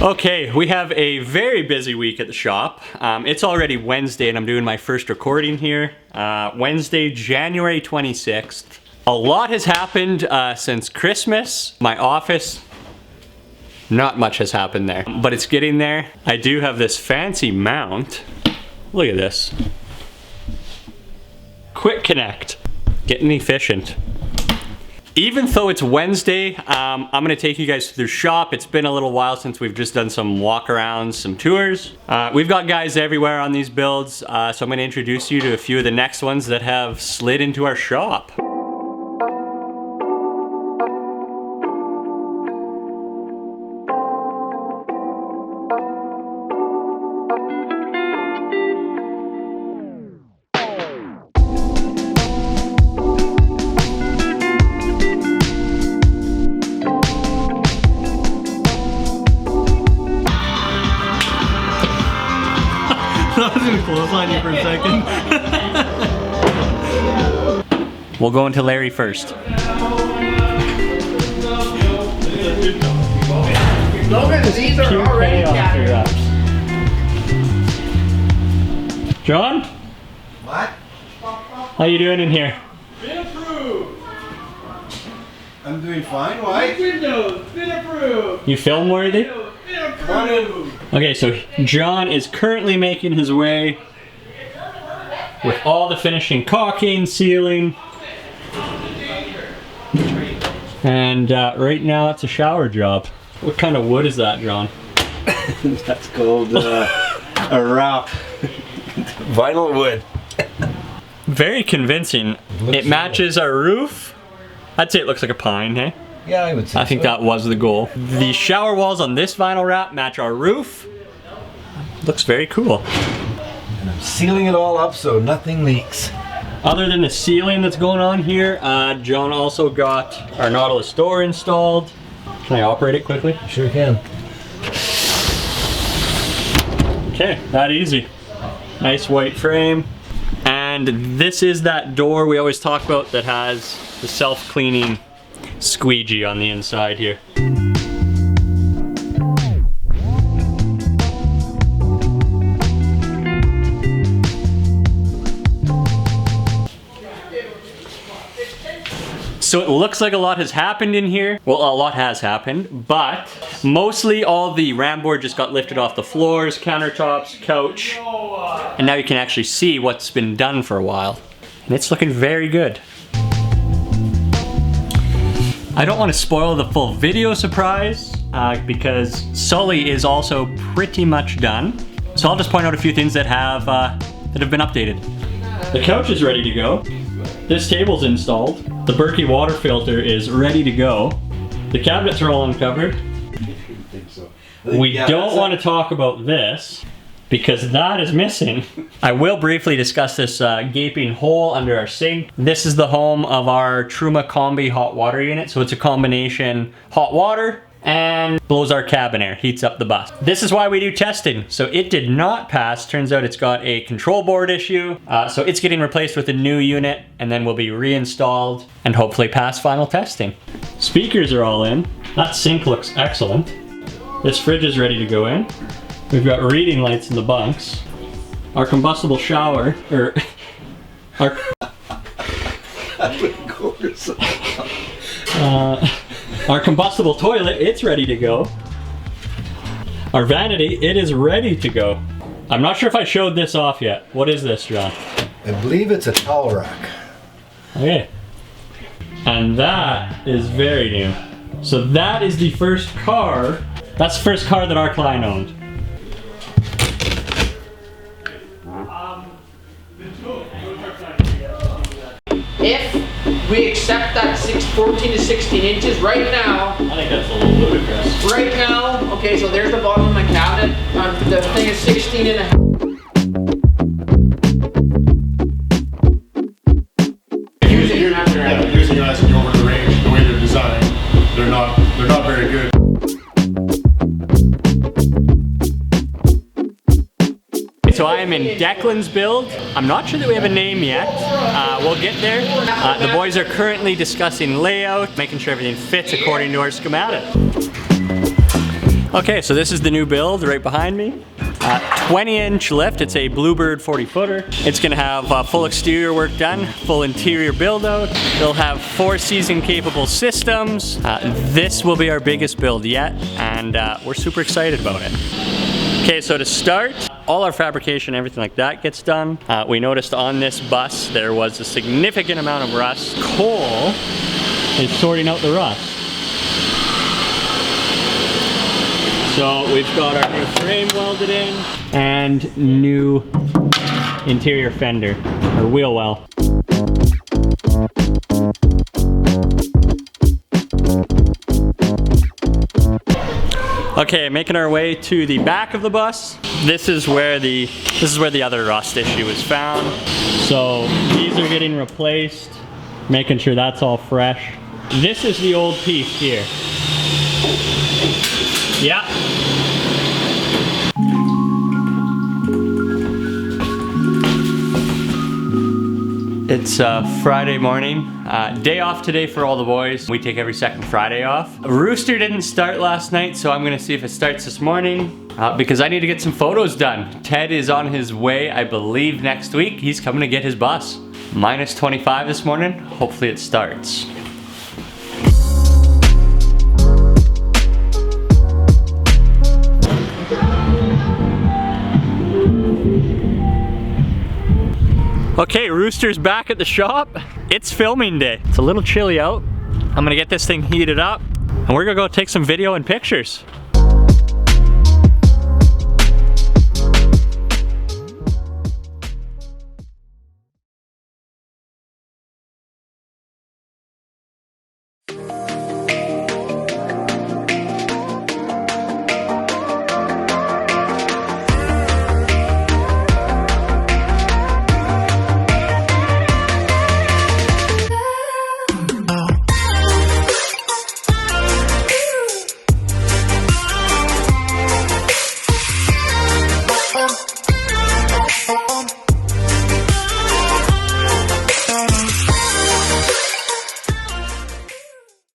Okay, we have a very busy week at the shop. It's already Wednesday and I'm doing my first recording here. Wednesday, January 26th. A lot has happened since Christmas. My office, not much has happened there, but it's getting there. I do have this fancy mount. Look at this. Quick connect, getting efficient. Even though it's Wednesday, I'm gonna take you guys through the shop. It's been a little while since we've just done some walk-arounds, some tours. We've got guys everywhere on these builds, so I'm gonna introduce you to a few of the next ones that have slid into our shop. I was gonna clothesline you for a second. We'll go into Larry first. These are already gathered. John? What? How you doing in here? Been approved. I'm doing fine, why? Windows, been approved. You film worthy? Been approved. Okay, so John is currently making his way with all the finishing, caulking, sealing. And right now it's a shower job. What kind of wood is that, John? That's called a wrap. Vinyl wood. Very convincing. It matches our roof. I'd say it looks like a pine, hey? Yeah, I would say I think that was the goal. The shower walls on this vinyl wrap match our roof. Looks very cool. And I'm sealing it all up so nothing leaks. Other than the ceiling that's going on here, John also got our Nautilus door installed. Can I operate it quickly? You sure can. Okay, that easy. Nice white frame. And this is that door we always talk about that has the self-cleaning squeegee on the inside here. So it looks like a lot has happened in here. Well, a lot has happened, but mostly all the ram board just got lifted off the floors, countertops, couch, and now you can actually see what's been done for a while. And it's looking very good. I don't want to spoil the full video surprise because Sully is also pretty much done. So I'll just point out a few things that have been updated. The couch is ready to go. This table's installed. The Berkey water filter is ready to go. The cabinets are all uncovered. We don't want to talk about this because that is missing. I will briefly discuss this gaping hole under our sink. This is the home of our Truma Combi hot water unit. So it's a combination hot water and blows our cabin air, heats up the bus. This is why we do testing. So it did not pass. Turns out it's got a control board issue. So it's getting replaced with a new unit and then will be reinstalled and hopefully pass final testing. Speakers are all in. That sink looks excellent. This fridge is ready to go in. We've got reading lights in the bunks. Our combustible shower, or our combustible toilet, it's ready to go. Our vanity, it is ready to go. I'm not sure if I showed this off yet. What is this, John? I believe it's a towel rack. Okay. And that is very new. So that is the first car, that's the first car that our client owned. If we accept that 14 to 16 inches right now. I think that's a little ludicrous. Right now, okay, so there's the bottom of my cabinet. The thing is 16 and a half. Using guys in over the range, the way they're designed, they're not very good. So I am in Declan's build. I'm not sure that we have a name yet. We'll get there. The boys are currently discussing layout, making sure everything fits according to our schematic. Okay, so this is the new build right behind me. 20-inch lift, it's a Bluebird 40-footer. It's gonna have full exterior work done, full interior build out. It'll have 4 season capable systems. This will be our biggest build yet, and we're super excited about it. Okay, so to start, all our fabrication, everything like that gets done. We noticed on this bus there was a significant amount of rust. Cole is sorting out the rust. So we've got our new frame welded in and new interior fender, or wheel well. Okay, making our way to the back of the bus. This is where the other rust issue was found. So these are getting replaced, making sure that's all fresh. This is the old piece here. Yeah. It's Friday morning. Day off today for all the boys. We take every second Friday off. Rooster didn't start last night, so I'm gonna see if it starts this morning because I need to get some photos done. Ted is on his way, I believe, next week. He's coming to get his bus. Minus 25 this morning. Hopefully it starts. Okay, Rooster's back at the shop. It's filming day. It's a little chilly out. I'm gonna get this thing heated up and we're gonna go take some video and pictures.